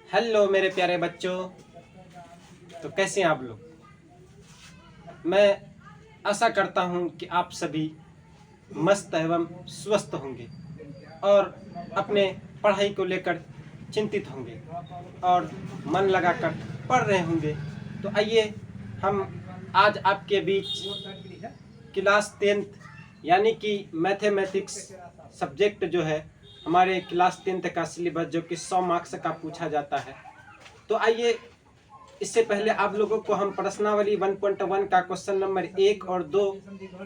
Hello मेरे प्यारे बच्चों। तो कैसे हैं आप लोग। मैं आशा करता हूं कि आप सभी मस्त एवं स्वस्थ होंगे और अपने पढ़ाई को लेकर चिंतित होंगे और मन लगाकर पढ़ रहे होंगे। तो आइए हम आज आपके बीच क्लास 10th यानी कि मैथमेटिक्स सब्जेक्ट जो है हमारे क्लास 10th का सिलेबस जो कि 100 मार्क्स का पूछा जाता है। तो आइए इससे पहले आप लोगों को हम प्रश्नावली 1.1 का क्वेश्चन नंबर 1 और 2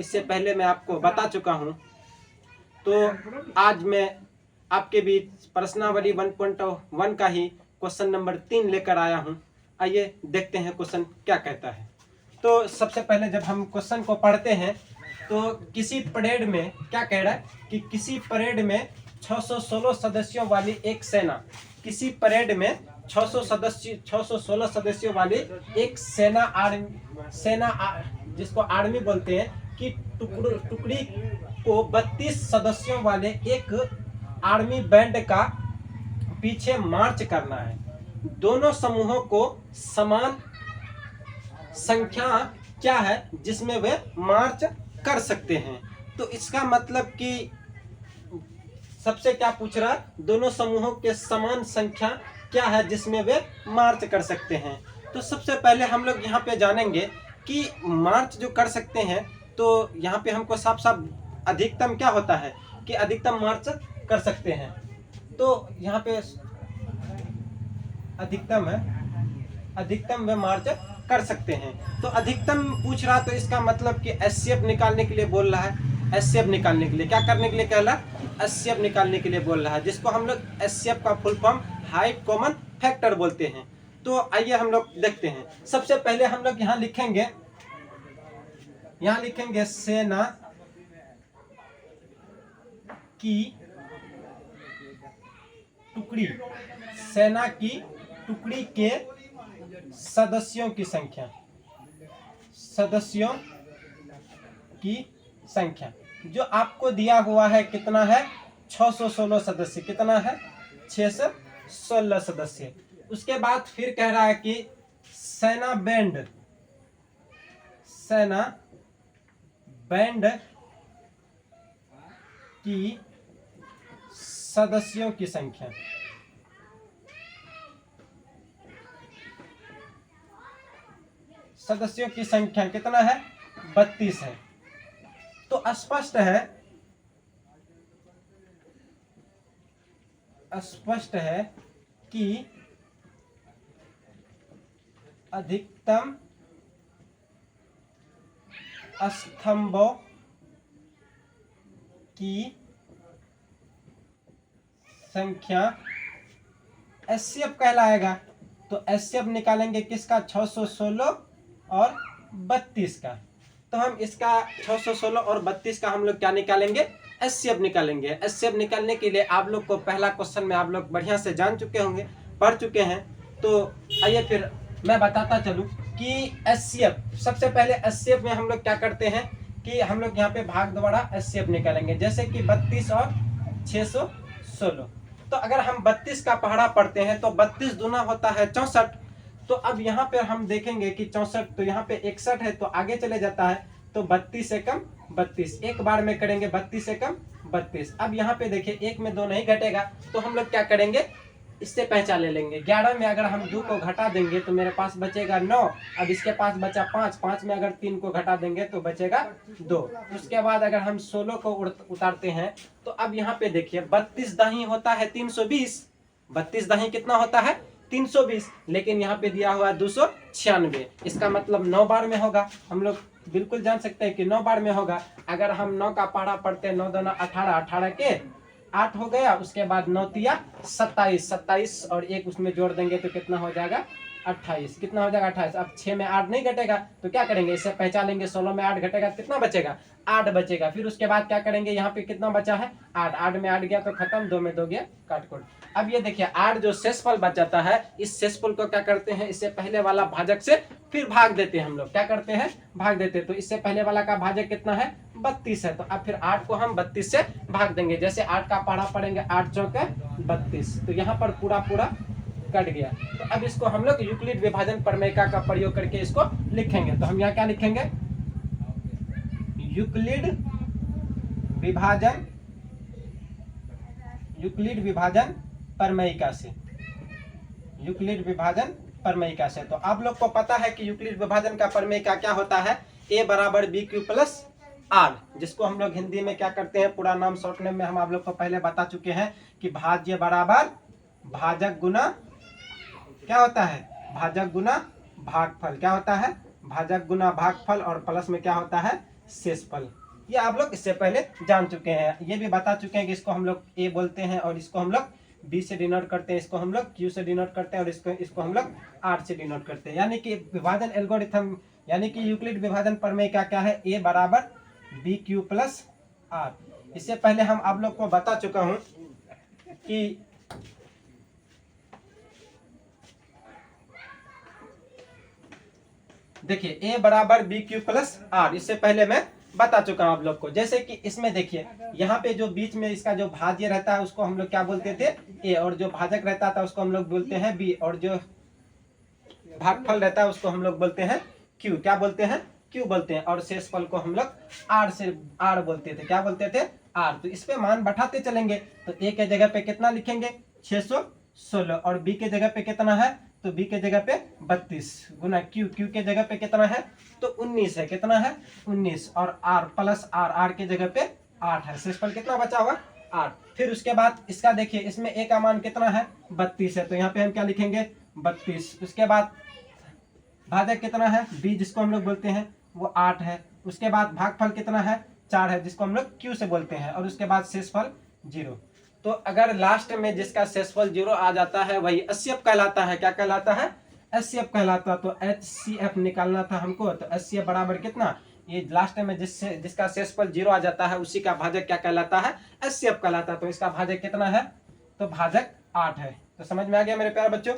इससे पहले मैं आपको बता चुका हूं। तो आज मैं आपके बीच प्रश्नावली 1.1 का ही क्वेश्चन नंबर 3 लेकर आया हूं। आइए देखते हैं क्वेश्चन क्या कहता है। तो सबसे पहले जब हम क्वेश्चन को पढ़ते हैं तो किसी परेड में क्या कह रहा है कि किसी परेड में 616 सदस्यों वाली एक सेना, किसी परेड में 616 सदस्यों वाली एक सेना जिसको आर्मी बोलते हैं कि टुकड़ी को 32 सदस्यों वाले एक आर्मी बैंड का पीछे मार्च करना है। दोनों समूहों को समान संख्या क्या है जिसमें वे मार्च कर सकते हैं। तो इसका मतलब कि सबसे क्या पूछ रहा है, दोनों समूहों के समान संख्या क्या है जिसमें वे मार्च कर सकते हैं। तो सबसे पहले हम लोग यहाँ पे जानेंगे कि मार्च जो कर सकते हैं तो यहाँ पे हमको साफ साफ अधिकतम क्या होता है कि अधिकतम मार्च कर सकते हैं। तो यहाँ पे अधिकतम है, अधिकतम वे मार्च कर सकते हैं। तो अधिकतम पूछ रहा तो इसका मतलब कि एचसीएफ निकालने के लिए बोल रहा है। एचसीएफ निकालने के लिए क्या करने के लिए कह रहा है, एचसीएफ निकालने के लिए बोल रहा है, जिसको हम लोग एचसीएफ का full form height common factor बोलते हैं। तो आइए हम लोग देखते हैं। सबसे पहले हम लोग यहाँ लिखेंगे सेना की टुकड़ी, सेना की टुकड़ी के सदस्यों की संख्या, सदस्यों की संख्या जो आपको दिया हुआ है कितना है 616 सदस्य, कितना है 616 सदस्य। उसके बाद फिर कह रहा है कि सेना बैंड की सदस्यों की संख्या, सदस्यों की संख्या कितना है 32 है। तो स्पष्ट है कि अधिकतम स्तंभों की संख्या एचसीएफ कहलाएगा। तो एचसीएफ निकालेंगे किसका 616 और 32 का। तो हम इसका 616 और 32 का हम लोग क्या निकालेंगे, एचसीएफ निकालेंगे। एचसीएफ निकालने के लिए आप लोग को पहला क्वेश्चन में आप लोग बढ़िया से जान चुके होंगे, पढ़ चुके हैं। तो आइए फिर मैं बताता चलूं कि एचसीएफ, सबसे पहले एचसीएफ में हम लोग क्या करते हैं कि हम लोग यहाँ पे भाग द्वारा एचसीएफ निकालेंगे, जैसे कि 32 और 616। तो अगर हम 32 का पहाड़ा पढ़ते हैं तो 32 दूना होता है 64। तो अब यहाँ पे हम देखेंगे कि 64, तो यहाँ पे 61 है तो आगे चले जाता है। तो 32 से कम 32, एक बार में करेंगे 32 से कम 32। अब यहाँ पे देखिए एक में 2 नहीं घटेगा तो हम लोग क्या करेंगे, इससे पहचान ले लेंगे। 11 में अगर हम 2 को घटा देंगे तो मेरे पास बचेगा 9। अब इसके पास बचा 5, 5 में अगर 3 को घटा देंगे तो बचेगा 2। उसके बाद अगर हम 16 को उतारते हैं तो अब यहाँ पे देखिए 32 दाही होता है 320, 32 दाही कितना होता है 320, लेकिन यहाँ पे दिया हुआ है 296। इसका मतलब 9 बार में होगा। हम लोग बिल्कुल जान सकते हैं कि 9 बार में होगा। अगर हम 9 का पहाड़ा पढ़ते हैं, 9 दूना 18, 18 के 8 हो गया। उसके बाद 9 तिया 27, 27 और 1 उसमें जोड़ देंगे तो कितना हो जाएगा 28। कितना हो जाएगा 28। अब 6 में 8 नहीं घटेगा तो क्या करेंगे, इससे पहचान लेंगे। 16 में 8 घटेगा कितना बचेगा 8 बचेगा। फिर उसके बाद क्या करेंगे, यहाँ पे कितना बचा है 8, 8 में 8 गया तो खत्म, 2 में 2 गया काट कोट। अब ये देखिए 8 जो शेषफल बच जाता है, इस शेषफल को क्या करते हैं, इससे पहले वाला भाजक से फिर भाग देते हैं। हम लोग क्या करते हैं, भाग देते हैं। तो इससे पहले वाला का भाजक कितना है 32 है। तो अब फिर 8 को हम 32 से भाग देंगे। जैसे 8 का पहाड़ा पढ़ेंगे, 8 चौके 32। तो यहाँ पर पूरा पूरा कट गया। तो अब इसको हम लोग यूक्लिड विभाजन प्रमेयिका का प्रयोग करके इसको लिखेंगे। तो हम यहाँ क्या लिखेंगे, यूक्लिड विभाजन, यूक्लिड विभाजन प्रमेयिका से, यूक्लिड विभाजन प्रमेयिका से। तो आप लोग को पता है कि यूक्लिड विभाजन का प्रमेयिका क्या होता है, a बराबर बी क्यू प्लस आर, जिसको हम लोग हिंदी में क्या करते हैं, पूरा नाम शॉर्ट नेम में हम आप लोग को पहले बता चुके हैं कि भाज्य बराबर भाजक गुना क्या होता है, भाजक गुना भागफल, क्या होता है, भाजक गुना भागफल, और प्लस में क्या होता है, शेषफल। ये आप लोग इससे पहले जान चुके हैं। ये भी बता चुके हैं कि इसको हम लोग ए बोलते हैं और इसको हम लोग बी से डिनोट करते हैं, इसको हम लोग क्यू से डिनोट करते हैं और इसको हम लोग आर से डिनोट करते हैं। यानी कि विभाजन एल्गोरिथम, यानी कि यूक्लिड विभाजन प्रमेय क्या है, ए बराबर बी क्यू प्लस आर। इससे पहले हम आप लोग को बता चुका हूं कि देखिए ए बराबर बी क्यू प्लस आर, इससे पहले मैं बता चुका हूं आप लोग को। जैसे कि इसमें देखिए यहाँ पे जो बीच में इसका जो भाज्य रहता है उसको हम लोग क्या बोलते थे, ए, और जो भाजक रहता था उसको हम लोग बोलते हैं बी, और जो भागफल रहता है उसको हम लोग बोलते हैं क्यू, क्या बोलते हैं, क्यू बोलते हैं, और शेषफल को हम लोग आर बोलते थे, क्या बोलते थे, आर। तो इस पे मान बैठाते चलेंगे। तो ए के जगह पे कितना लिखेंगे, 616, और बी के जगह पे कितना है, तो बी के जगह पे 32 गुना क्यू, क्यू के जगह पे कितना है, तो 19 है, कितना है, 19, और आर प्लस आर के जगह पे 8 है, शेषफल कितना बचा हुआ, 8। फिर उसके बाद इसका देखिए इसमें ए का मान कितना है, 32 है, तो यहाँ पे हम क्या लिखेंगे, 32। उसके बाद भाजक कितना है, बी जिसको हम लोग बोलते हैं वो 8 है। उसके बाद भागफल कितना है, 4 है, जिसको हम लोग क्यू से बोलते हैं, और उसके बाद शेषफल 0। तो अगर लास्ट में जिसका शेषफल 0 आ जाता है वही HCF कहलाता है, क्या कहलाता है, HCF कहलाता। तो HCF निकालना था हमको, तो HCF बराबर कितना, ये लास्ट में जिसका शेषफल 0 आ जाता है उसी का भाजक क्या कहलाता है, HCF कहलाता है। तो इसका भाजक कितना है, तो भाजक 8 है। तो समझ में आ गया मेरे प्यारे बच्चों,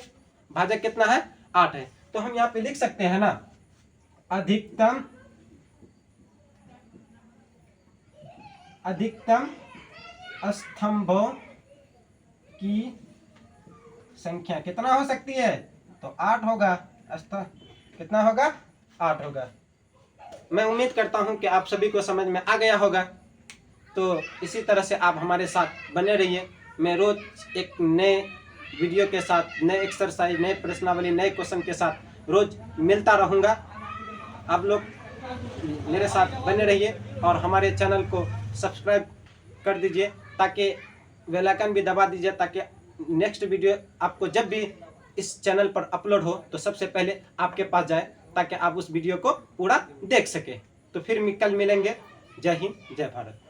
भाजक कितना है, 8 है। तो हम यहाँ पे लिख सकते हैं ना, अधिकतम स्तंभों की संख्या कितना हो सकती है, तो 8 होगा, कितना होगा, 8 होगा। मैं उम्मीद करता हूं कि आप सभी को समझ में आ गया होगा। तो इसी तरह से आप हमारे साथ बने रहिए। मैं रोज एक नए वीडियो के साथ, नए एक्सरसाइज, नए प्रश्नावली, नए क्वेश्चन के साथ रोज मिलता रहूँगा। आप लोग मेरे साथ बने रहिए और हमारे चैनल को सब्सक्राइब कर दीजिए, ताकि बेल आइकन भी दबा दीजिए, ताकि नेक्स्ट वीडियो आपको जब भी इस चैनल पर अपलोड हो तो सबसे पहले आपके पास जाए, ताकि आप उस वीडियो को पूरा देख सके। तो फिर कल मिलेंगे। जय हिंद, जय भारत।